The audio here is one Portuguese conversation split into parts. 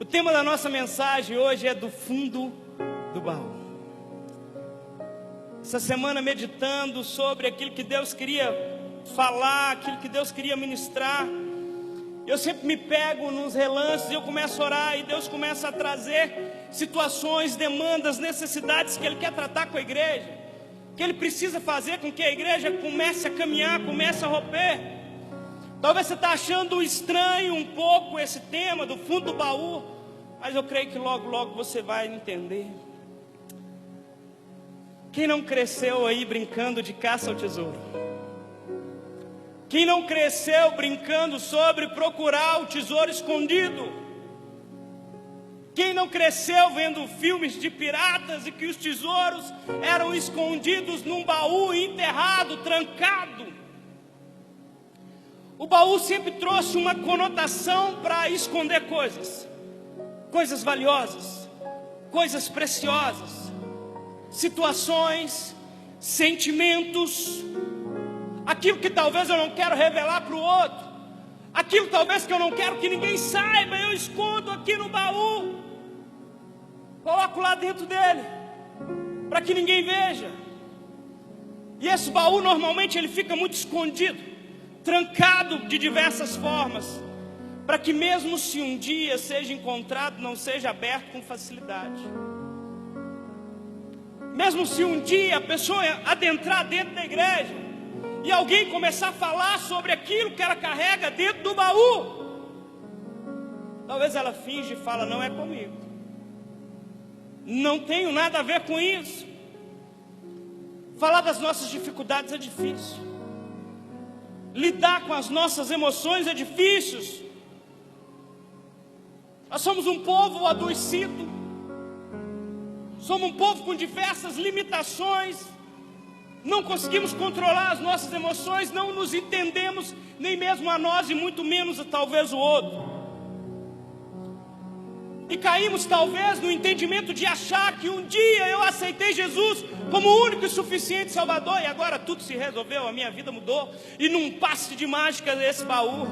O tema da nossa mensagem hoje é do fundo do baú. Essa semana meditando sobre aquilo que Deus queria falar, aquilo que Deus queria ministrar, eu sempre me pego nos relances e eu começo a orar e Deus começa a trazer situações, demandas, necessidades que Ele quer tratar com a igreja, que Ele precisa fazer com que a igreja comece a caminhar, comece a romper. Talvez você está achando estranho um pouco esse tema do fundo do baú, mas eu creio que logo, logo você vai entender. Quem não cresceu aí brincando de caça ao tesouro? Quem não cresceu brincando sobre procurar o tesouro escondido? Quem não cresceu vendo filmes de piratas e que os tesouros eram escondidos num baú, enterrado, trancado? O baú sempre trouxe uma conotação para esconder coisas, coisas valiosas, coisas preciosas, situações, sentimentos, aquilo que talvez eu não quero revelar para o outro, aquilo talvez que eu não quero que ninguém saiba, eu escondo aqui no baú, coloco lá dentro dele, para que ninguém veja. E esse baú normalmente ele fica muito escondido, trancado de diversas formas, para que mesmo se um dia seja encontrado, não seja aberto com facilidade. Mesmo se um dia a pessoa adentrar dentro da igreja e alguém começar a falar sobre aquilo que ela carrega dentro do baú, talvez ela finge e fala: não é comigo, não tenho nada a ver com isso. Falar das nossas dificuldades é difícil, lidar com as nossas emoções é difícil. Nós somos um povo adoecido, somos um povo com diversas limitações, não conseguimos controlar as nossas emoções, não nos entendemos, nem mesmo a nós e muito menos a talvez o outro. E caímos talvez no entendimento de achar que um dia eu aceitei Jesus como o único e suficiente Salvador e agora tudo se resolveu, a minha vida mudou e num passe de mágica esse baú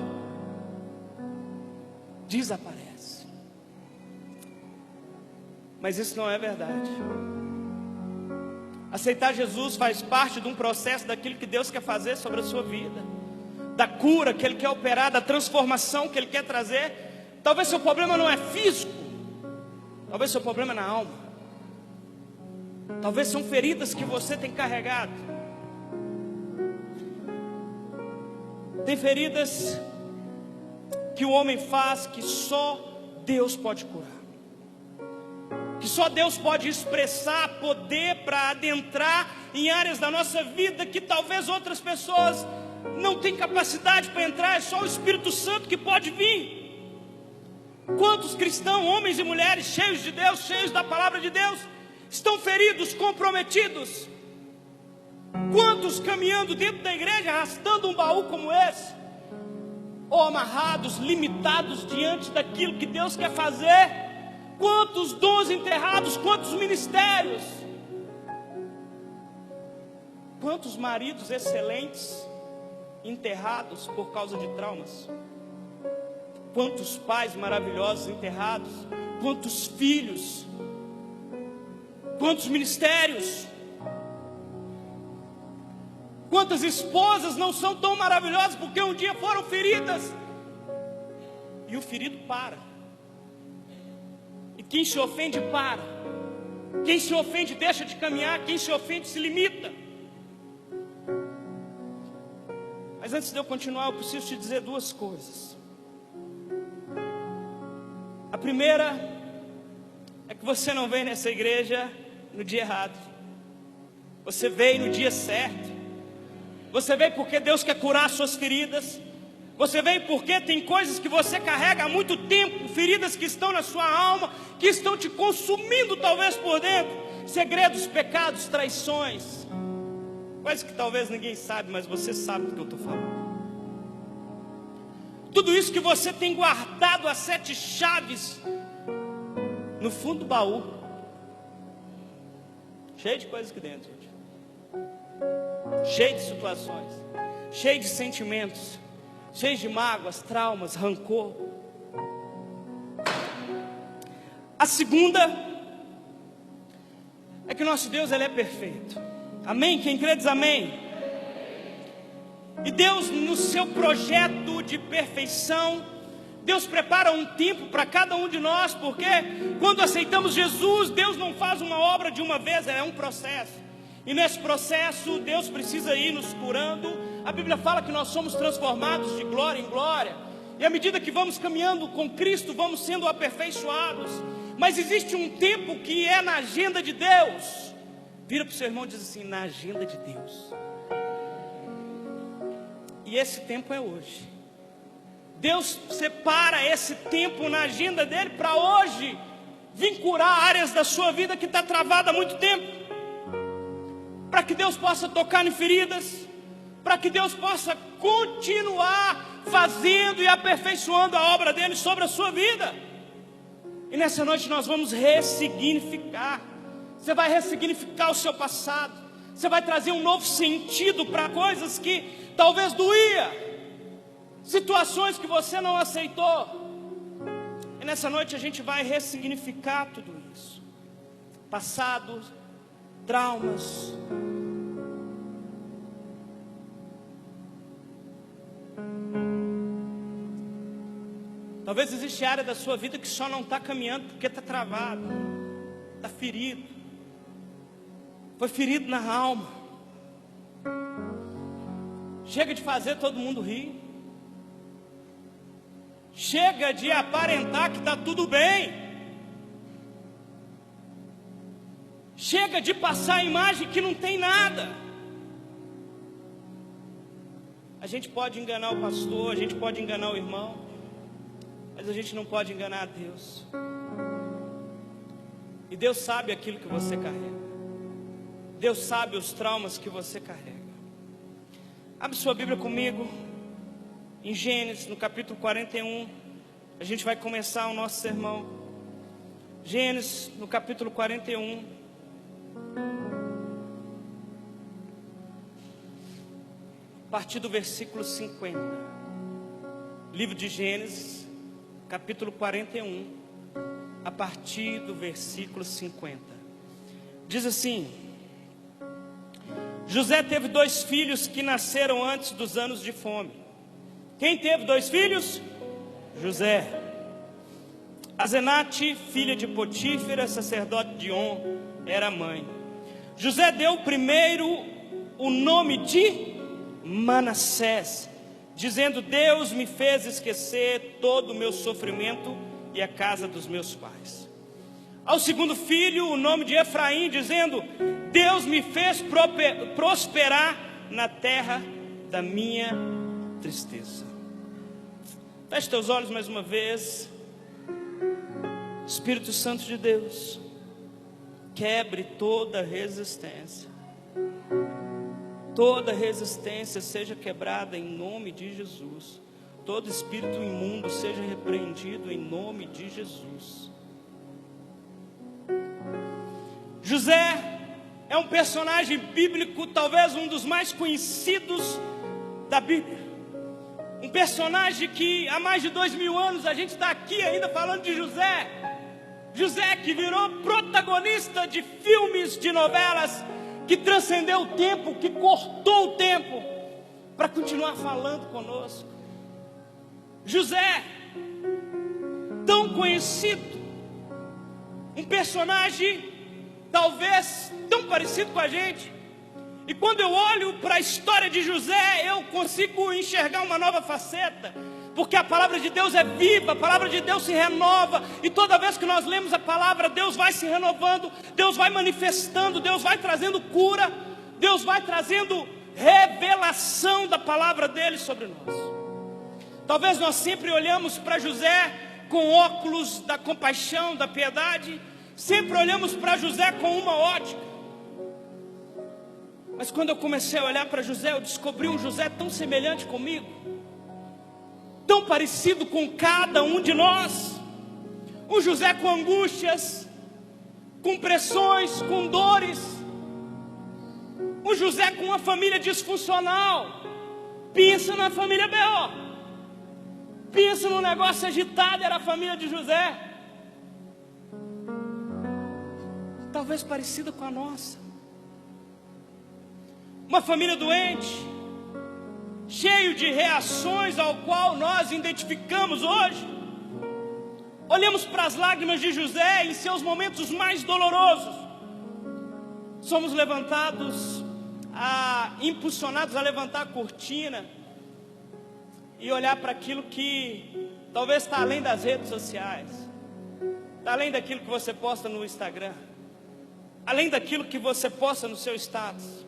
desaparece. Mas isso não é verdade. Aceitar Jesus faz parte de um processo daquilo que Deus quer fazer sobre a sua vida, da cura que Ele quer operar, da transformação que Ele quer trazer. Talvez seu problema não é físico, talvez seu problema é na alma. Talvez são feridas que você tem carregado. Tem feridas que o homem faz que só Deus pode curar, que só Deus pode expressar poder para adentrar em áreas da nossa vida que talvez outras pessoas não têm capacidade para entrar. É só o Espírito Santo que pode vir. Quantos cristãos, homens e mulheres cheios de Deus, cheios da palavra de Deus, estão feridos, comprometidos? Quantos caminhando dentro da igreja, arrastando um baú como esse, ou amarrados, limitados diante daquilo que Deus quer fazer? Quantos dons enterrados, quantos ministérios, quantos maridos excelentes enterrados por causa de traumas, quantos pais maravilhosos enterrados, quantos filhos, quantos ministérios, quantas esposas não são tão maravilhosas porque um dia foram feridas e o ferido para. Quem se ofende para, quem se ofende deixa de caminhar, quem se ofende se limita. Mas antes de eu continuar, eu preciso te dizer duas coisas. A primeira é que você não veio nessa igreja no dia errado, você veio no dia certo. Você veio porque Deus quer curar as suas feridas. Você veio porque tem coisas que você carrega há muito tempo, feridas que estão na sua alma, que estão te consumindo talvez por dentro, segredos, pecados, traições, coisas que talvez ninguém sabe, mas você sabe do que eu estou falando. Tudo isso que você tem guardado a 7 chaves no fundo do baú, cheio de coisas aqui dentro, gente. Cheio de situações, cheio de sentimentos, cheio de mágoas, traumas, rancor. A segunda é que nosso Deus, Ele é perfeito. Amém? Quem crê diz amém. E Deus, no seu projeto de perfeição, Deus prepara um tempo para cada um de nós, porque quando aceitamos Jesus, Deus não faz uma obra de uma vez, é um processo. E nesse processo, Deus precisa ir nos curando. A Bíblia fala que nós somos transformados de glória em glória. E à medida que vamos caminhando com Cristo, vamos sendo aperfeiçoados. Mas existe um tempo que é na agenda de Deus. Vira para o seu irmão e diz assim: na agenda de Deus. E esse tempo é hoje. Deus separa esse tempo na agenda dele para hoje vir curar áreas da sua vida que está travada há muito tempo. Para que Deus possa tocar em feridas. Para que Deus possa continuar fazendo e aperfeiçoando a obra dele sobre a sua vida. E nessa noite nós vamos ressignificar. Você vai ressignificar o seu passado. Você vai trazer um novo sentido para coisas que talvez doía. Situações que você não aceitou. E nessa noite a gente vai ressignificar tudo isso. Passado, traumas. Talvez existe área da sua vida que só não está caminhando porque está travado, está ferido, foi ferido na alma. Chega de fazer todo mundo rir. Chega de aparentar que está tudo bem. Chega de passar a imagem que não tem nada. A gente pode enganar o pastor, a gente pode enganar o irmão, mas a gente não pode enganar a Deus. E Deus sabe aquilo que você carrega. Deus sabe os traumas que você carrega. Abre sua Bíblia comigo em Gênesis, no capítulo 41. A gente vai começar o nosso sermão. Gênesis, no capítulo 41. A partir do versículo 50. Livro de Gênesis, capítulo 41, a partir do versículo 50. Diz assim: José teve 2 filhos que nasceram antes dos anos de fome. Quem teve 2 filhos? José. Asenate, filha de Potífera, sacerdote de On, era a mãe. José deu primeiro o nome de Manassés, dizendo: Deus me fez esquecer todo o meu sofrimento e a casa dos meus pais. Ao segundo filho o nome de Efraim, dizendo: Deus me fez prosperar na terra da minha tristeza. Feche teus olhos mais uma vez. Espírito Santo de Deus, quebre toda resistência. Toda resistência seja quebrada em nome de Jesus. Todo espírito imundo seja repreendido em nome de Jesus. José é um personagem bíblico, talvez um dos mais conhecidos da Bíblia. Um personagem que há mais de 2000 anos a gente está aqui ainda falando de José. José que virou protagonista de filmes, de novelas, que transcendeu o tempo, que cortou o tempo para continuar falando conosco. José, tão conhecido, um personagem talvez tão parecido com a gente. E quando eu olho para a história de José, eu consigo enxergar uma nova faceta, porque a palavra de Deus é viva, a palavra de Deus se renova, e toda vez que nós lemos a palavra, Deus vai se renovando, Deus vai manifestando, Deus vai trazendo cura, Deus vai trazendo revelação da palavra dele sobre nós. Talvez nós sempre olhamos para José com óculos da compaixão, da piedade, sempre olhamos para José com uma ótica. Mas quando eu comecei a olhar para José, eu descobri um José tão semelhante comigo, tão parecido com cada um de nós. Um José com angústias, com pressões, com dores. Um José com uma família disfuncional. Pensa na família B.O. Pensa num negócio agitado, era a família de José. talvez parecida com a nossa. Uma família doente, cheio de reações ao qual nós identificamos hoje. Olhamos para as lágrimas de José em seus momentos mais dolorosos. Somos impulsionados a levantar a cortina e olhar para aquilo que talvez está além das redes sociais, está além daquilo que você posta no Instagram, além daquilo que você posta no seu status.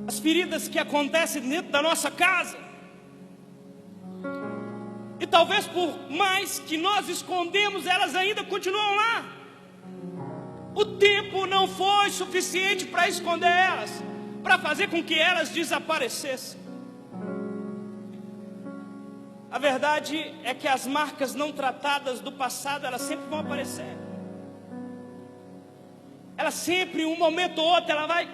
As feridas que acontecem dentro da nossa casa. E talvez por mais que nós escondemos, elas ainda continuam lá. O tempo não foi suficiente para esconder elas, para fazer com que elas desaparecessem. A verdade é que as marcas não tratadas do passado, elas sempre vão aparecer. Ela sempre, um momento ou outro, ela vai: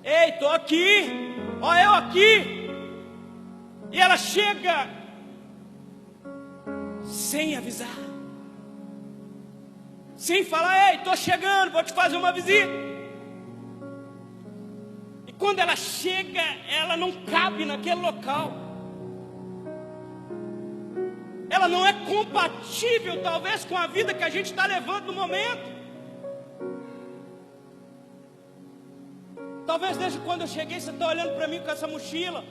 ei, estou aqui, ó, eu aqui. E ela chega sem avisar, sem falar: ei, estou chegando, vou te fazer uma visita. E quando ela chega, ela não cabe naquele local. Ela não é compatível, talvez, com a vida que a gente está levando no momento. Talvez desde quando eu cheguei, você está olhando para mim com essa mochila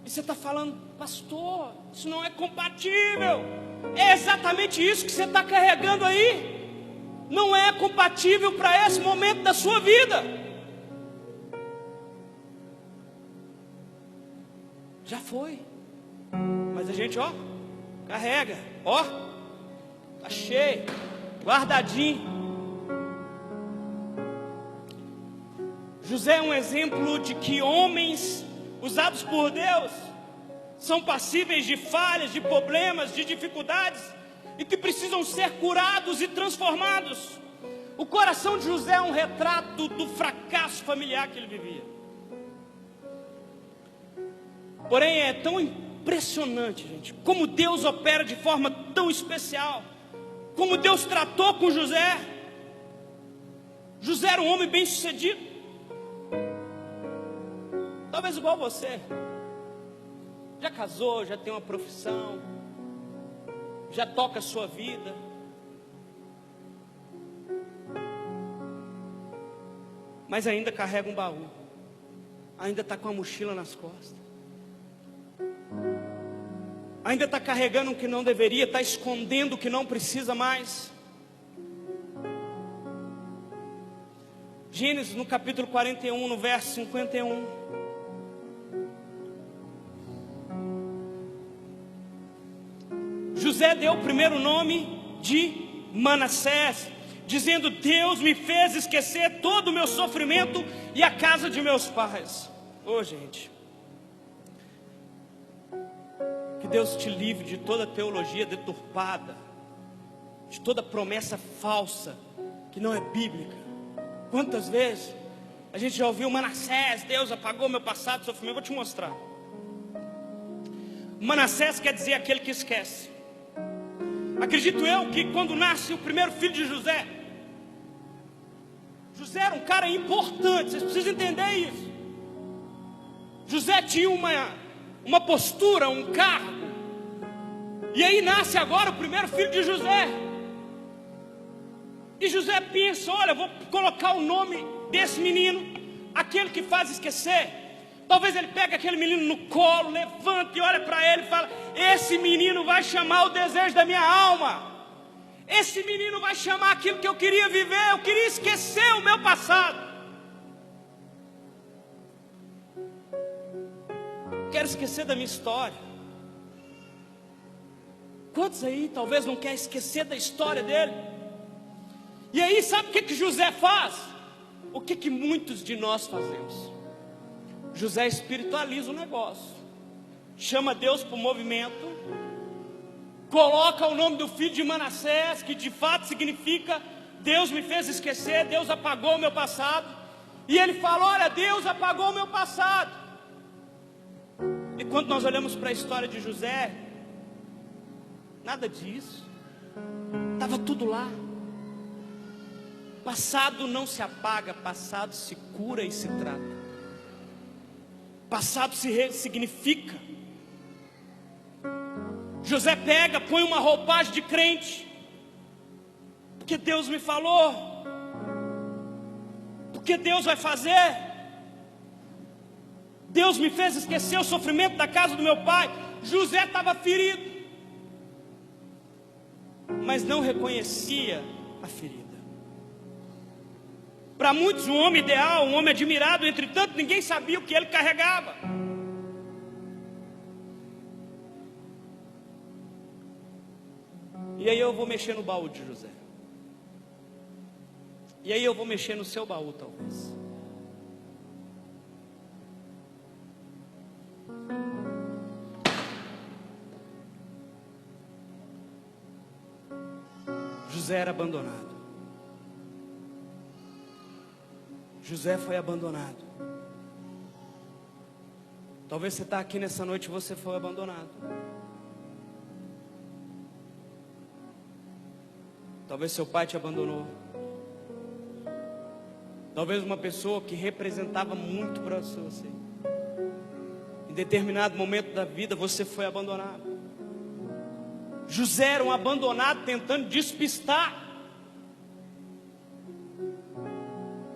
e você está falando: pastor, isso não é compatível. É exatamente isso que você está carregando aí. Não é compatível para esse momento da sua vida. Já foi. Mas a gente, ó, carrega, ó, tá cheio, guardadinho. José é um exemplo de que homens usados por Deus são passíveis de falhas, de problemas, de dificuldades, e que precisam ser curados e transformados. O coração de José é um retrato do fracasso familiar que ele vivia. Porém, é tão impressionante, gente, como Deus opera de forma tão especial, como Deus tratou com José. José era um homem bem sucedido, talvez igual você. Já casou, já tem uma profissão, já toca a sua vida. Mas ainda carrega um baú, ainda está com a mochila nas costas, ainda está carregando o que não deveria, está escondendo o que não precisa mais. Gênesis no capítulo 41, no verso 51. José deu o primeiro nome de Manassés, dizendo: Deus me fez esquecer todo o meu sofrimento e a casa de meus pais. Ô, gente, que Deus te livre de toda teologia deturpada, de toda promessa falsa que não é bíblica. Quantas vezes a gente já ouviu: Manassés, Deus apagou meu passado, sofrimento. Vou te mostrar. Manassés quer dizer aquele que esquece. Acredito eu que quando nasce o primeiro filho de José, José era um cara importante, vocês precisam entender isso. José tinha uma postura, um cargo. E aí nasce agora o primeiro filho de José. E José pensa: olha, vou colocar o nome desse menino, aquele que faz esquecer. Talvez ele pegue aquele menino no colo, levanta e olha para ele e fala: esse menino vai chamar o desejo da minha alma. Esse menino vai chamar aquilo que eu queria viver. Eu queria esquecer o meu passado. Quero esquecer da minha história. Quantos aí talvez não quer esquecer da história dele? E aí, sabe o que José faz? O que muitos de nós fazemos? José espiritualiza o negócio, chama Deus para o movimento, coloca o nome do filho de Manassés, que de fato significa: Deus me fez esquecer, Deus apagou o meu passado. E ele fala: olha, Deus apagou o meu passado. E quando nós olhamos para a história de José, nada disso, estava tudo lá. Passado não se apaga, passado se cura e se trata. Passado se ressignifica. José pega, põe uma roupagem de crente, porque Deus me falou, porque Deus vai fazer. Deus me fez esquecer o sofrimento da casa do meu pai. José estava ferido, mas não reconhecia a ferida. Para muitos, um homem ideal, um homem admirado, entretanto, ninguém sabia o que ele carregava. E aí eu vou mexer no baú de José. E aí eu vou mexer no seu baú, talvez. José era abandonado. José foi abandonado. Talvez você está aqui nessa noite e você foi abandonado. Talvez seu pai te abandonou. Talvez uma pessoa que representava muito para você. Em determinado momento da vida você foi abandonado. José era um abandonado tentando despistar,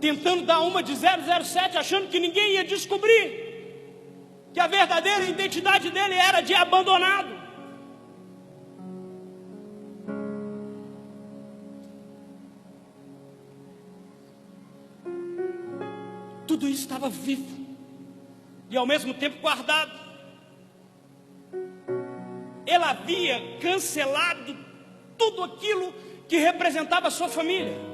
tentando dar uma de 007, achando que ninguém ia descobrir que a verdadeira identidade dele era de abandonado. Tudo isso estava vivo e ao mesmo tempo guardado. Ele havia cancelado tudo aquilo que representava a sua família.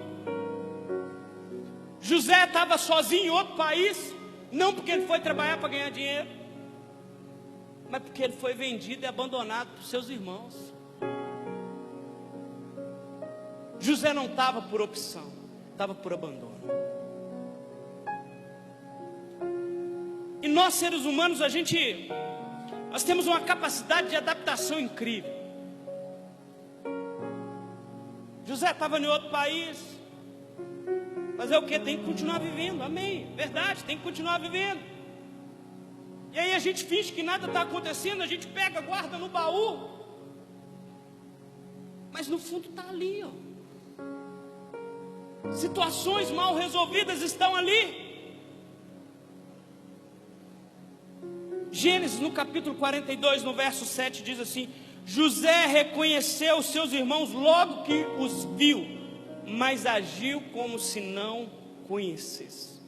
José estava sozinho em outro país, não porque ele foi trabalhar para ganhar dinheiro, mas porque ele foi vendido e abandonado por seus irmãos. José não estava por opção, estava por abandono. E nós, seres humanos, nós temos uma capacidade de adaptação incrível. José estava em outro país. Fazer o que? Tem que continuar vivendo, amém, verdade, tem que continuar vivendo. E aí a gente finge que nada está acontecendo, a gente pega, guarda no baú, mas no fundo está ali, ó. Situações mal resolvidas estão ali. Gênesis no capítulo 42, no verso 7 diz assim: José reconheceu os seus irmãos logo que os viu, mas agiu como se não conhecesse.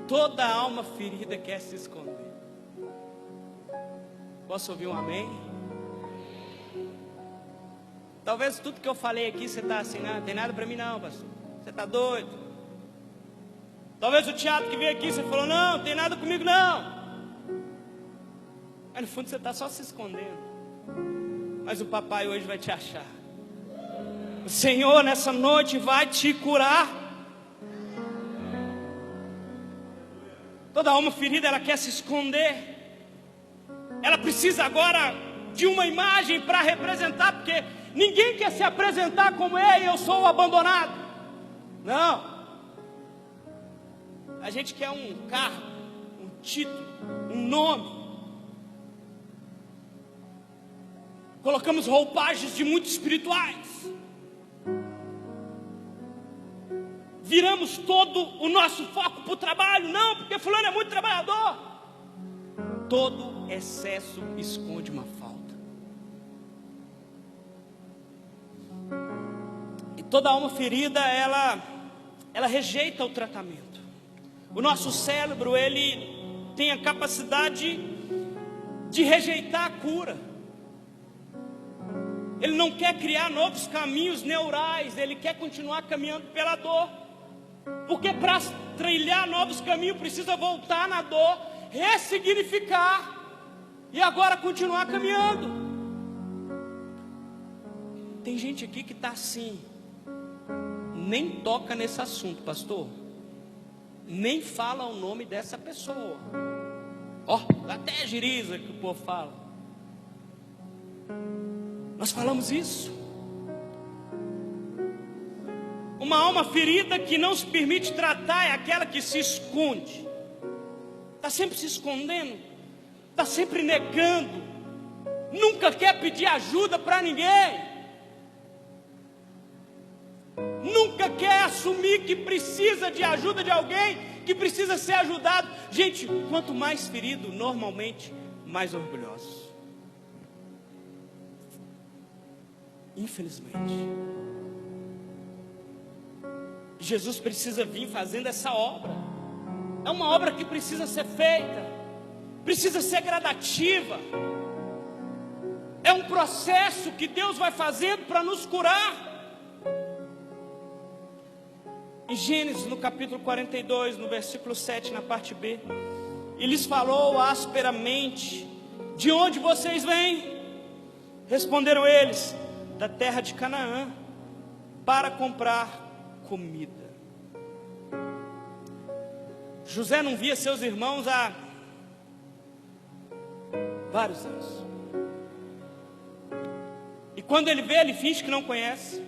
Toda alma ferida quer se esconder. Posso ouvir um amém? Talvez tudo que eu falei aqui você está assim, não tem nada para mim não, pastor, você está doido. Talvez o teatro que veio aqui, você falou, não tem nada comigo não. Mas no fundo você está só se escondendo. Mas o papai hoje vai te achar. O Senhor nessa noite vai te curar. Toda alma ferida, ela quer se esconder. Ela precisa agora de uma imagem para representar, porque ninguém quer se apresentar como eu sou o abandonado. Não. A gente quer um carro, um título, um nome. Colocamos roupagens de muito espirituais. Viramos todo o nosso foco para o trabalho. Não, porque fulano é muito trabalhador. Todo excesso esconde uma falta. E toda alma ferida, ela rejeita o tratamento. O nosso cérebro, ele tem a capacidade de rejeitar a cura. Ele não quer criar novos caminhos neurais, ele quer continuar caminhando pela dor. Porque para trilhar novos caminhos precisa voltar na dor, ressignificar e agora continuar caminhando. Tem gente aqui que está assim, nem toca nesse assunto, pastor. Nem fala o nome dessa pessoa. Ó, até giriza que o povo fala. Nós falamos isso. Uma alma ferida que não se permite tratar é aquela que se esconde. Está sempre se escondendo, está sempre negando, nunca quer pedir ajuda para ninguém, nunca quer assumir que precisa de ajuda de alguém, que precisa ser ajudado. Gente, quanto mais ferido, normalmente mais orgulhoso. Infelizmente, Jesus precisa vir fazendo essa obra. É uma obra que precisa ser feita, precisa ser gradativa. É um processo que Deus vai fazendo para nos curar. Em Gênesis, no capítulo 42, no versículo 7, na parte B, Ele lhes falou asperamente: de onde vocês vêm? Responderam eles: da terra de Canaã, para comprar comida. José não via seus irmãos há vários anos. E quando ele vê, ele finge que não conhece.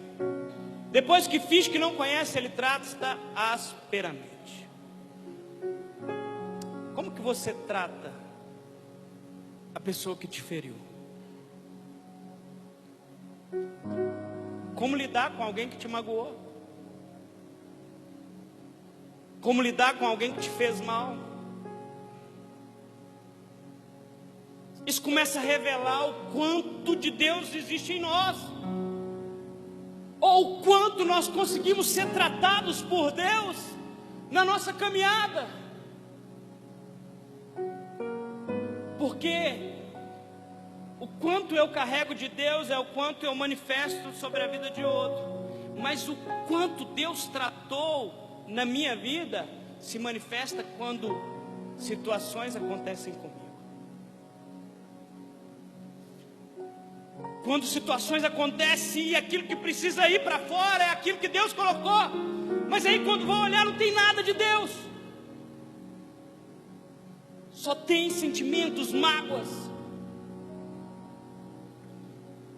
Depois que finge que não conhece, ele trata asperamente. Como que você trata a pessoa que te feriu? Como lidar com alguém que te magoou? Como lidar com alguém que te fez mal? Isso começa a revelar o quanto de Deus existe em nós, ou o quanto nós conseguimos ser tratados por Deus na nossa caminhada. Porque o quanto eu carrego de Deus é o quanto eu manifesto sobre a vida de outro. Mas o quanto Deus tratou na minha vida se manifesta quando situações acontecem comigo. Quando situações acontecem e aquilo que precisa ir para fora é aquilo que Deus colocou. Mas aí quando vão olhar não tem nada de Deus. Só tem sentimentos, mágoas.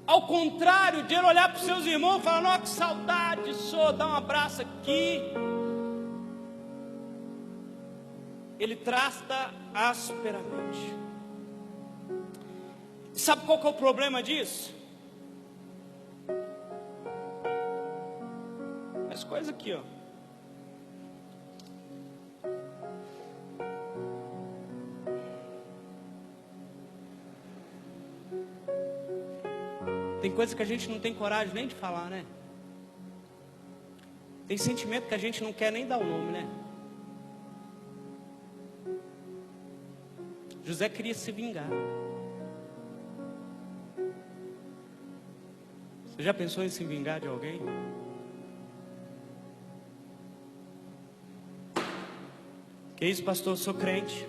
Ao contrário de ele olhar para os seus irmãos e falar: nossa, que saudade, sou, dá um abraço aqui. Ele trata asperamente. Sabe qual que é o problema disso? Essa coisa aqui, ó. Tem coisa que a gente não tem coragem nem de falar, né? Tem sentimento que a gente não quer nem dar o nome, né? José queria se vingar. Você já pensou em se vingar de alguém? Que isso, pastor? Eu sou crente.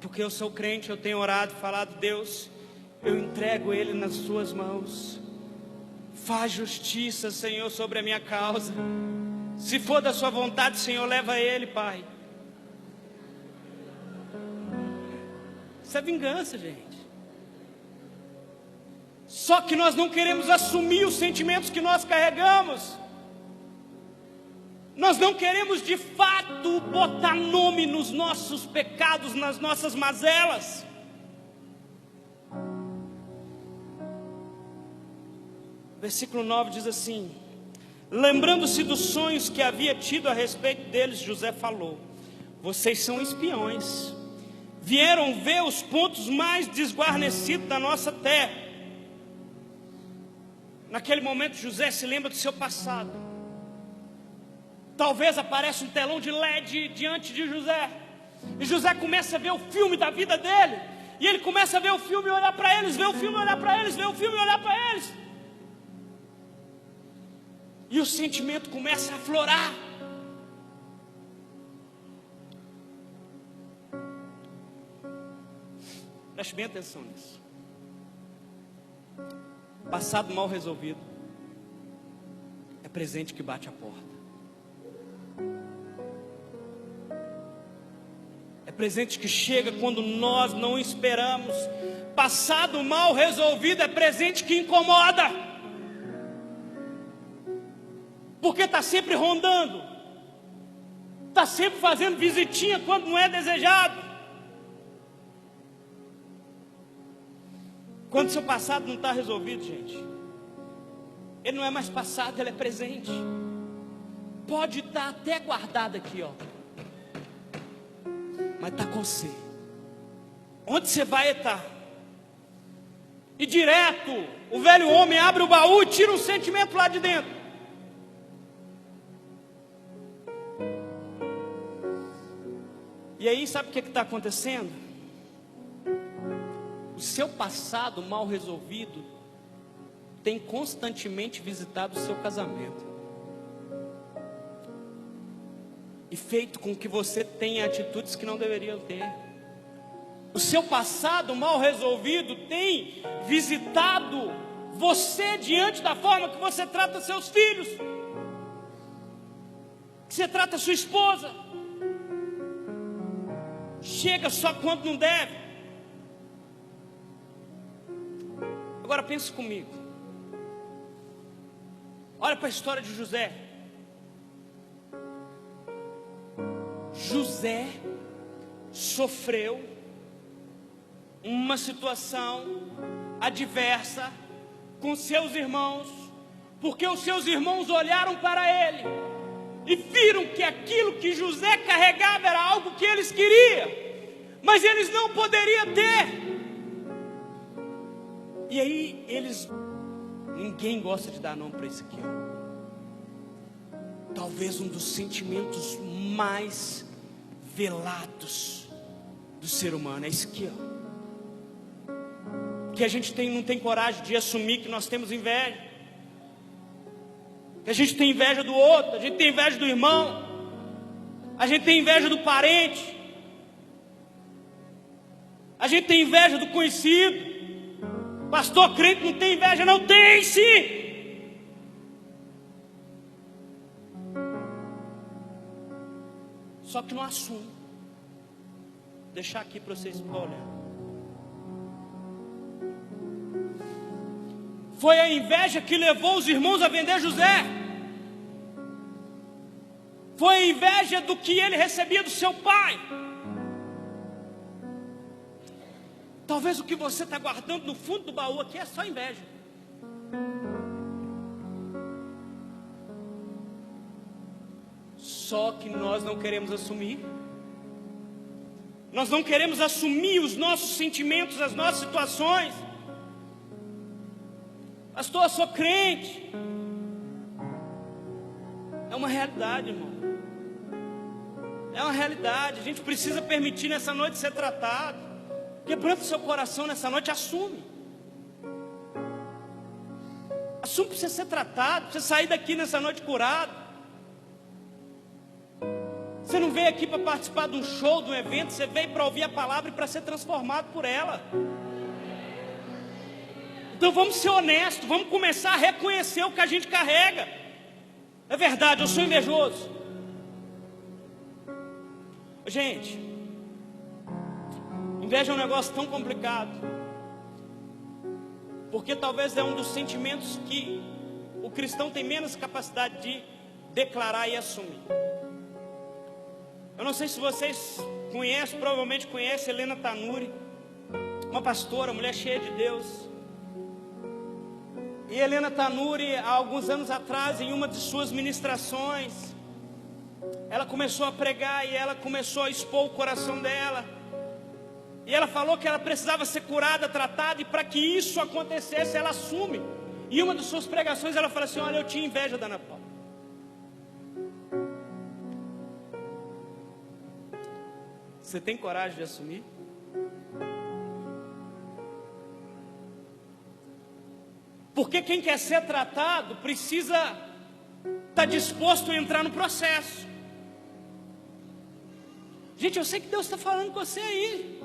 Porque eu sou crente, eu tenho orado e falado: Deus, eu entrego ele nas suas mãos. Faz justiça, Senhor, sobre a minha causa. Se for da sua vontade, Senhor, leva ele, Pai. Isso é vingança, gente. Só que nós não queremos assumir os sentimentos que nós carregamos. Nós não queremos de fato botar nome nos nossos pecados, nas nossas mazelas. Versículo 9 diz assim: lembrando-se dos sonhos que havia tido a respeito deles, José falou: vocês são espiões, vieram ver os pontos mais desguarnecidos da nossa terra. Naquele momento José se lembra do seu passado. Talvez apareça um telão de LED diante de José, e José começa a ver o filme da vida dele. E ele começa a ver o filme e olhar para eles, ver o filme e olhar para eles, ver o filme e olhar para eles. E o sentimento começa a aflorar. Preste bem atenção nisso. Passado mal resolvido é presente que bate a porta. É presente que chega quando nós não esperamos. Passado mal resolvido é presente que incomoda. Porque está sempre rondando, está sempre fazendo visitinha quando não é desejado. Quando seu passado não está resolvido, gente, ele não é mais passado, ele é presente. Pode estar até guardado aqui, ó, mas está com você. Onde você vai estar? E direto, o velho homem abre o baú e tira um sentimento lá de dentro. E aí, sabe o que está acontecendo? O seu passado mal resolvido tem constantemente visitado o seu casamento e feito com que você tenha atitudes que não deveriam ter. O seu passado mal resolvido tem visitado você diante da forma que você trata seus filhos, que você trata sua esposa. Chega só quando não deve. Agora pense comigo. Olha para a história de José. José sofreu uma situação adversa com seus irmãos, porque os seus irmãos olharam para ele e viram que aquilo que José carregava era algo que eles queriam, mas eles não poderiam ter. E aí ninguém gosta de dar nome para isso aqui, ó. Talvez um dos sentimentos mais velados do ser humano é isso aqui, ó. Que a gente não tem coragem de assumir que nós temos inveja. Que a gente tem inveja do outro, a gente tem inveja do irmão, a gente tem inveja do parente, a gente tem inveja do conhecido. Pastor crente não tem inveja, não tem sim. Só que não assume. Vou deixar aqui para vocês olhar. Foi a inveja que levou os irmãos a vender José. Foi a inveja do que ele recebia do seu pai. Talvez o que você está guardando no fundo do baú aqui é só inveja. Só que nós não queremos assumir. Nós não queremos assumir os nossos sentimentos, as nossas situações. Pastor, eu sou crente. É uma realidade, irmão. É uma realidade. A gente precisa permitir nessa noite ser tratado. Quebranta o seu coração nessa noite, assume. Assume para você ser tratado, para você sair daqui nessa noite curado. Você não veio aqui para participar de um show, de um evento, você veio para ouvir a palavra e para ser transformado por ela. Então vamos ser honestos, vamos começar a reconhecer o que a gente carrega. É verdade, eu sou invejoso. Gente, inveja é um negócio tão complicado, porque talvez é um dos sentimentos que o cristão tem menos capacidade de declarar e assumir. Eu não sei se vocês conhecem, provavelmente conhecem Helena Tanuri, uma pastora, mulher cheia de Deus. E Helena Tanuri, há alguns anos atrás, em uma de suas ministrações, ela começou a pregar e ela começou a expor o coração dela. E ela falou que ela precisava ser curada, tratada, e para que isso acontecesse, ela assume. E uma de suas pregações, ela fala assim: olha, eu tinha inveja da Ana Paula. Você tem coragem de assumir? Porque quem quer ser tratado precisa estar disposto a entrar no processo. Gente, eu sei que Deus está falando com você aí.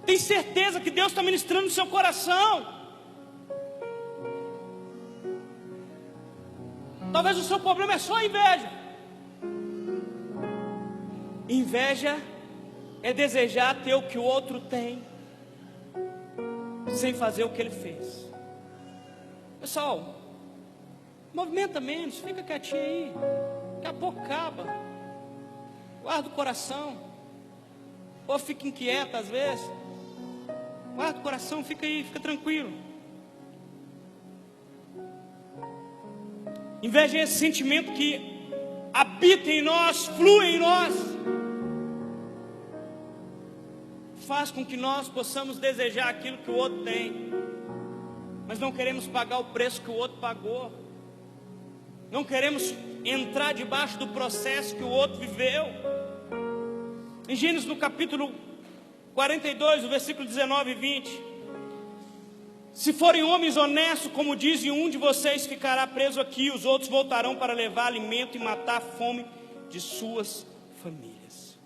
Tem certeza que Deus está ministrando no seu coração. Talvez o seu problema é só a inveja. Inveja é desejar ter o que o outro tem, sem fazer o que ele fez. Pessoal, movimenta menos, fica quietinho aí, daqui a pouco acaba. Guarda o coração, ou fica inquieto às vezes. Guarda o coração, fica aí, fica tranquilo. Inveja é esse sentimento que habita em nós, flui em nós, faz com que nós possamos desejar aquilo que o outro tem, mas não queremos pagar o preço que o outro pagou, não queremos entrar debaixo do processo que o outro viveu. Em Gênesis no capítulo 42, o versículo 19 e 20: se forem homens honestos, como dizem, um de vocês ficará preso aqui, os outros voltarão para levar alimento e matar a fome de suas famílias.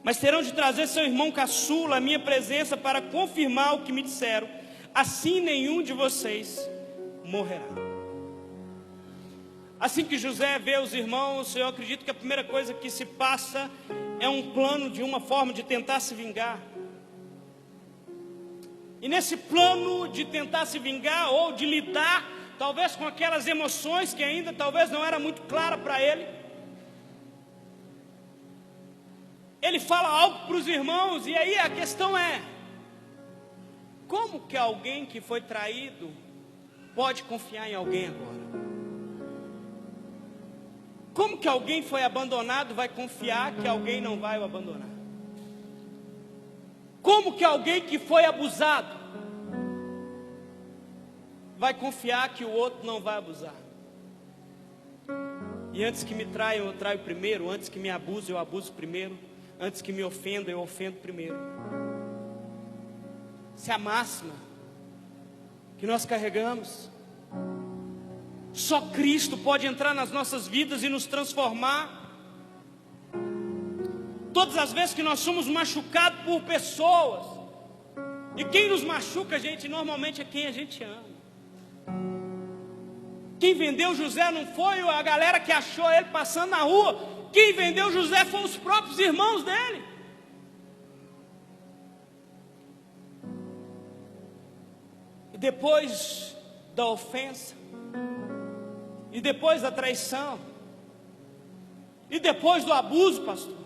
Mas terão de trazer seu irmão caçula à minha presença para confirmar o que me disseram, assim nenhum de vocês morrerá. Assim que José vê os irmãos, eu acredito que a primeira coisa que se passa é um plano de uma forma de tentar se vingar. E nesse plano de tentar se vingar ou de lidar, talvez com aquelas emoções que ainda talvez não era muito clara para ele, ele fala algo para os irmãos. E aí a questão é: como que alguém que foi traído pode confiar em alguém agora? Como que alguém foi abandonado vai confiar que alguém não vai o abandonar? Como que alguém que foi abusado vai confiar que o outro não vai abusar? E antes que me traiam, eu traio primeiro. Antes que me abuse, eu abuso primeiro. Antes que me ofenda, eu ofendo primeiro. Essa é a máxima que nós carregamos. Só Cristo pode entrar nas nossas vidas e nos transformar. Todas as vezes que nós somos machucados por pessoas, e quem nos machuca, gente, normalmente é quem a gente ama. Quem vendeu José não foi a galera que achou ele passando na rua. Quem vendeu José foram os próprios irmãos dele. E depois da ofensa, e depois da traição, e depois do abuso, pastor,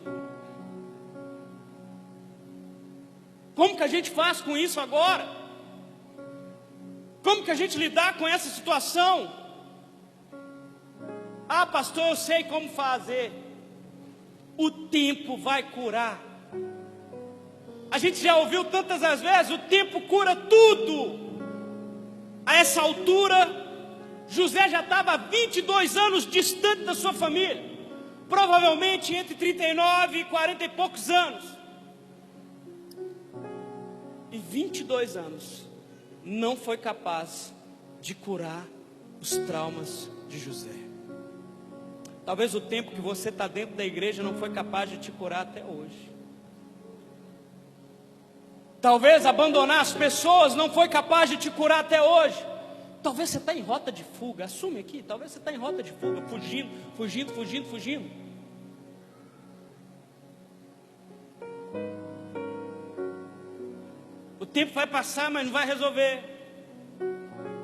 como que a gente faz com isso agora? Como que a gente lidar com essa situação? Ah, pastor, eu sei como fazer. O tempo vai curar. A gente já ouviu tantas as vezes: o tempo cura tudo. A essa altura, José já estava 22 anos distante da sua família, provavelmente entre 39 e 40 e poucos anos. E 22 anos não foi capaz de curar os traumas de José. Talvez o tempo que você está dentro da igreja não foi capaz de te curar até hoje. Talvez abandonar as pessoas não foi capaz de te curar até hoje. Talvez você está em rota de fuga, assume aqui, talvez você está em rota de fuga, fugindo. O tempo vai passar, mas não vai resolver.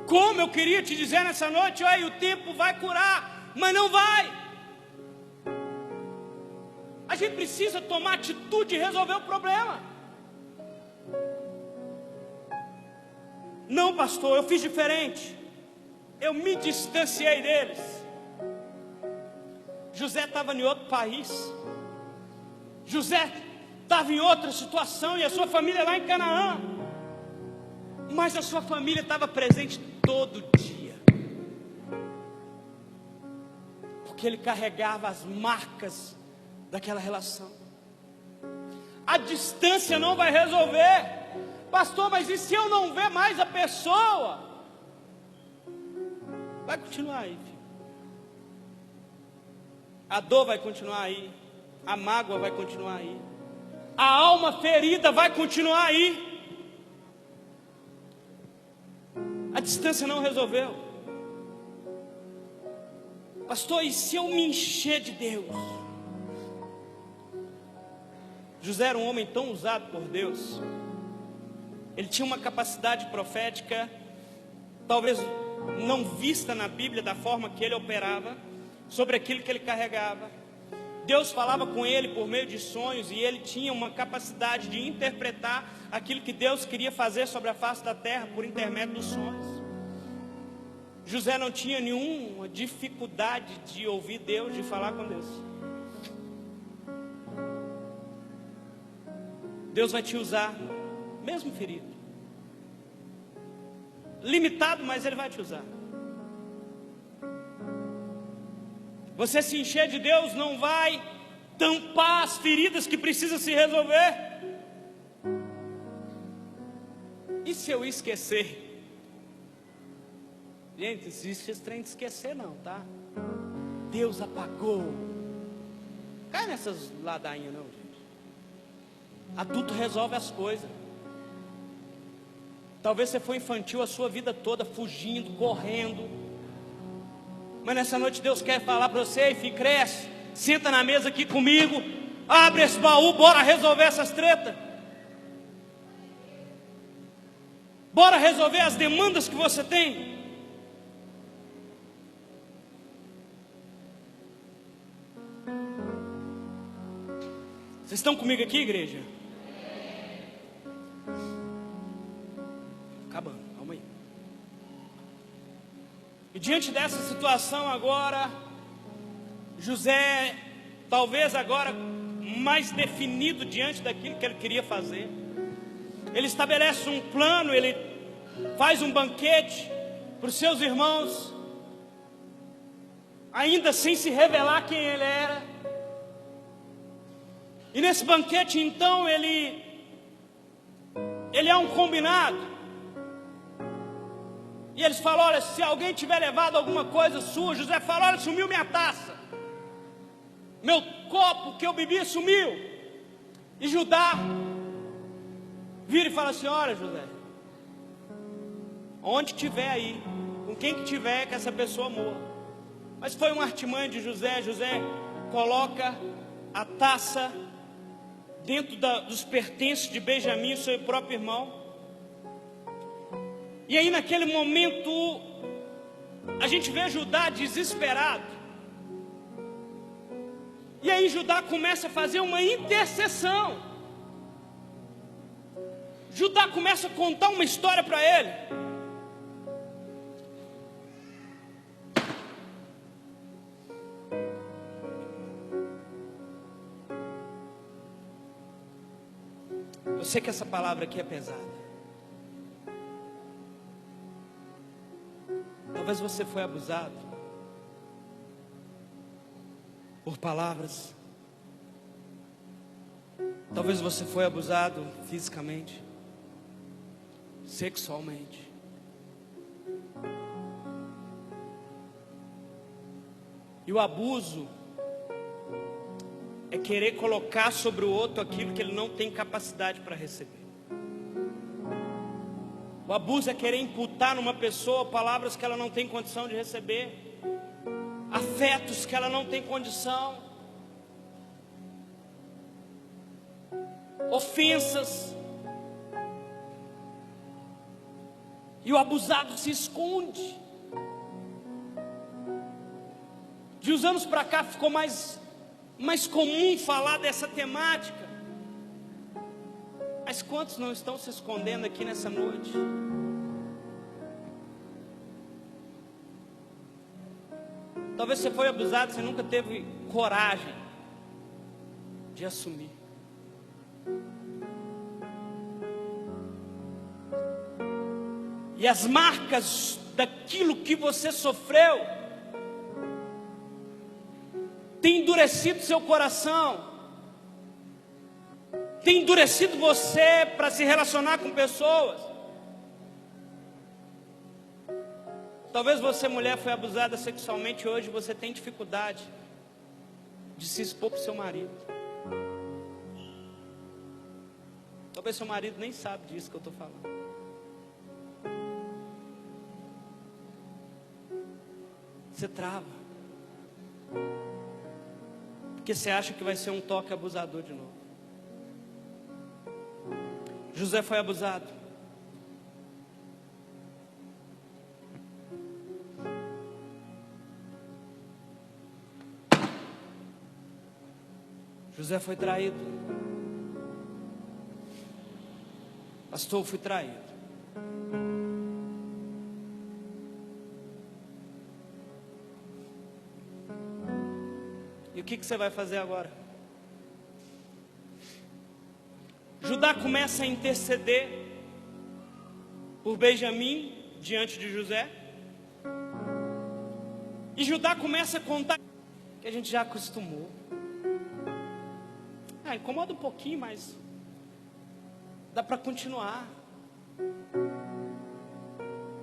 Como eu queria te dizer nessa noite: olha, o tempo vai curar, mas não vai. A gente precisa tomar atitude e resolver o problema. Não, pastor, eu fiz diferente. Eu me distanciei deles. José estava em outro país. José estava em outra situação, e a sua família lá em Canaã. Mas a sua família estava presente todo dia, porque ele carregava as marcas daquela relação. A distância não vai resolver. Pastor, mas e se eu não ver mais a pessoa? Vai continuar aí, filho. A dor vai continuar aí. A mágoa vai continuar aí. A alma ferida vai continuar aí. A distância não resolveu. Pastor, e se eu me encher de Deus? José era um homem tão usado por Deus. Ele tinha uma capacidade profética, talvez não vista na Bíblia da forma que ele operava, sobre aquilo que ele carregava. Deus falava com ele por meio de sonhos, e ele tinha uma capacidade de interpretar aquilo que Deus queria fazer sobre a face da terra por intermédio dos sonhos. José não tinha nenhuma dificuldade de ouvir Deus, de falar com Deus. Deus vai te usar, mesmo ferido, limitado, mas Ele vai te usar. Você se encher de Deus não vai tampar as feridas que precisam se resolver. E se eu esquecer? Gente, não existe esse trem de esquecer não, tá? Deus apagou. Cai nessas ladainhas não, gente. Adulto resolve as coisas. Talvez você foi infantil a sua vida toda, fugindo, correndo. Mas nessa noite Deus quer falar para você: filho, cresce, senta na mesa aqui comigo, abre esse baú, bora resolver essas tretas. Bora resolver as demandas que você tem. Vocês estão comigo aqui, igreja? Acabando, calma aí. E diante dessa situação agora, José, talvez agora mais definido diante daquilo que ele queria fazer, ele estabelece um plano, ele faz um banquete para os seus irmãos, ainda sem se revelar quem ele era. E nesse banquete então ele é um combinado. E eles falam: olha, se alguém tiver levado alguma coisa sua, José fala: olha, sumiu minha taça, meu copo que eu bebi sumiu. E Judá vira e fala assim: olha, José, onde tiver aí, com quem que tiver, que essa pessoa morra. Mas foi uma artimanha de José. José coloca a taça dentro dos pertences de Benjamim, seu próprio irmão. E aí naquele momento a gente vê Judá desesperado. E aí Judá começa a fazer uma intercessão. Judá começa a contar uma história para ele. Eu sei que essa palavra aqui é pesada. Talvez você foi abusado por palavras. Talvez você foi abusado fisicamente, sexualmente. E o abuso é querer colocar sobre o outro aquilo que ele não tem capacidade para receber. O abuso é querer imputar numa pessoa palavras que ela não tem condição de receber, afetos que ela não tem condição, ofensas. E o abusado se esconde. De uns anos para cá ficou mais comum falar dessa temática. Mas quantos não estão se escondendo aqui nessa noite? Talvez você foi abusado, você nunca teve coragem de assumir. E as marcas daquilo que você sofreu tem endurecido seu coração, tem endurecido você para se relacionar com pessoas. Talvez você, mulher, foi abusada sexualmente, hoje você tem dificuldade de se expor para o seu marido. Talvez seu marido nem sabe disso que eu estou falando. Você trava, porque você acha que vai ser um toque abusador de novo. José foi abusado. José foi traído. Pastor, eu fui traído. E o que você vai fazer agora? Judá começa a interceder por Benjamim diante de José. E Judá começa a contar que a gente já acostumou. Incomoda um pouquinho, mas dá para continuar.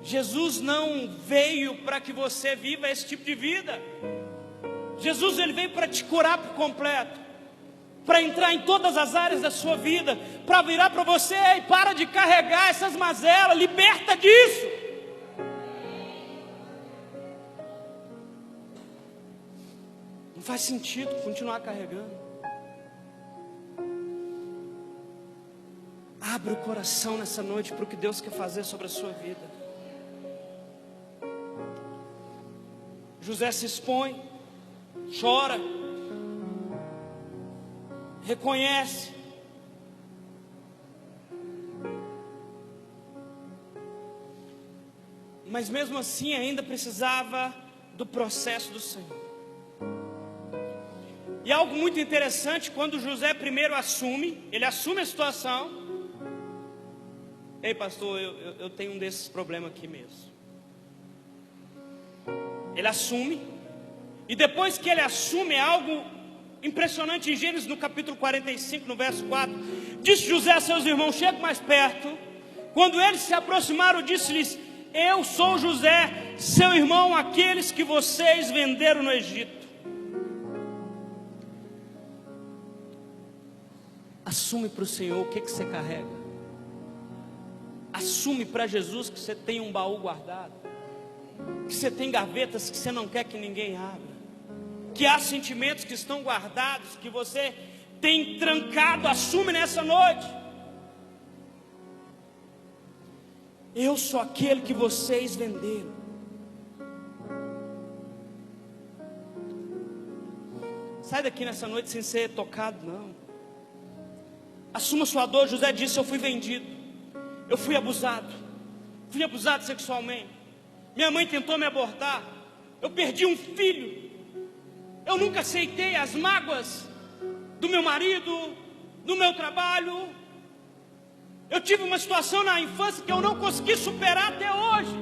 Jesus não veio para que você viva esse tipo de vida. Jesus, ele veio para te curar por completo, para entrar em todas as áreas da sua vida, para virar para você: e para de carregar essas mazelas, liberta disso. Não faz sentido continuar carregando. Abre o coração nessa noite para o que Deus quer fazer sobre a sua vida. José se expõe, chora, reconhece. Mas mesmo assim ainda precisava do processo do Senhor. E algo muito interessante, quando José primeiro ele assume a situação. Ei, pastor, eu tenho um desses problemas aqui mesmo. Ele assume. E depois que ele assume, é algo impressionante em Gênesis, no capítulo 45, no verso 4. Disse José a seus irmãos: chegue mais perto. Quando eles se aproximaram, disse-lhes: eu sou José, seu irmão, aqueles que vocês venderam no Egito. Assume para o Senhor o que você carrega. Assume para Jesus que você tem um baú guardado, que você tem gavetas que você não quer que ninguém abra, que há sentimentos que estão guardados, que você tem trancado. Assume nessa noite: eu sou aquele que vocês venderam. Sai daqui nessa noite sem ser tocado, não. Assuma sua dor. José disse: eu fui vendido, eu fui abusado sexualmente, minha mãe tentou me abortar, eu perdi um filho, eu nunca aceitei as mágoas do meu marido, do meu trabalho, eu tive uma situação na infância que eu não consegui superar até hoje.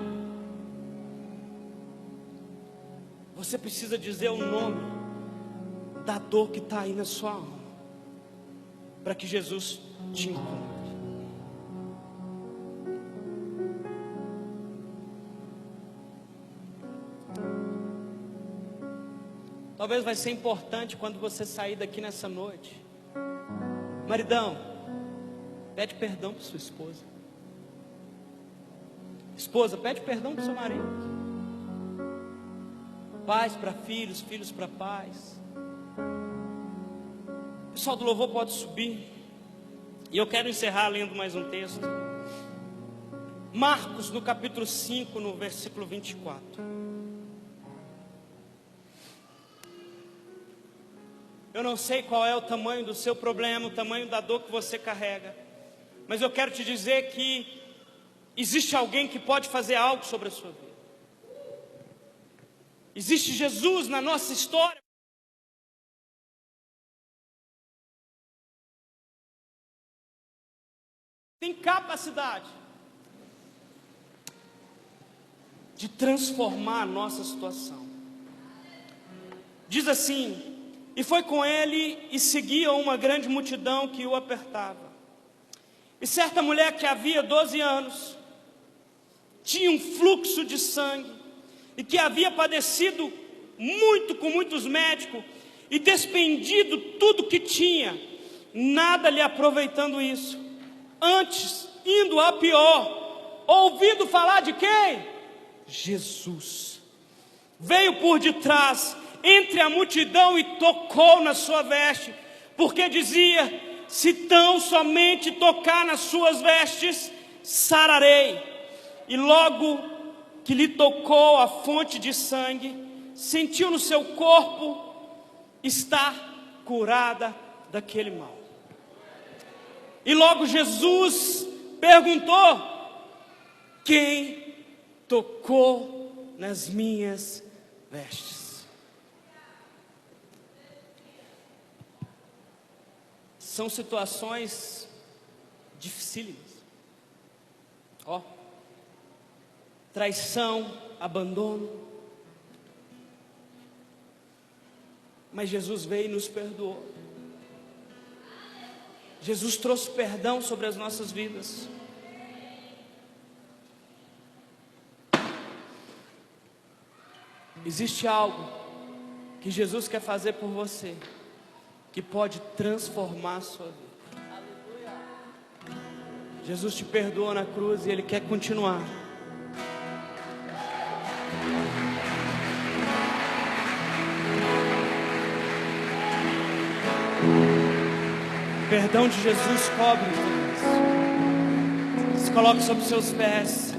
Você precisa dizer o nome da dor que está aí na sua alma, para que Jesus te encontre. Talvez vai ser importante quando você sair daqui nessa noite. Maridão, pede perdão para sua esposa. Esposa, pede perdão para o seu marido. Pais para filhos, filhos para pais. O pessoal do louvor pode subir. E eu quero encerrar lendo mais um texto. Marcos, no capítulo 5, no versículo 24. Eu não sei qual é o tamanho do seu problema, o tamanho da dor que você carrega, mas eu quero te dizer que existe alguém que pode fazer algo sobre a sua vida. Existe Jesus na nossa história. Tem capacidade de transformar a nossa situação. Diz assim: e foi com ele e seguia uma grande multidão que o apertava. E certa mulher que havia 12 anos, tinha um fluxo de sangue, e que havia padecido muito com muitos médicos, e despendido tudo que tinha, nada lhe aproveitando isso, antes indo a pior, ouvindo falar de quem? Jesus. Veio por detrás, entre a multidão, e tocou na sua veste, porque dizia: se tão somente tocar nas suas vestes, sararei. E logo que lhe tocou a fonte de sangue, sentiu no seu corpo estar curada daquele mal. E logo Jesus perguntou: quem tocou nas minhas vestes? São situações dificílimas. Traição, abandono. Mas Jesus veio e nos perdoou. Jesus trouxe perdão sobre as nossas vidas. Existe algo que Jesus quer fazer por você, que pode transformar a sua vida. Jesus te perdoou na cruz e Ele quer continuar. O perdão de Jesus cobre tudo isso. Se coloque sobre seus pés.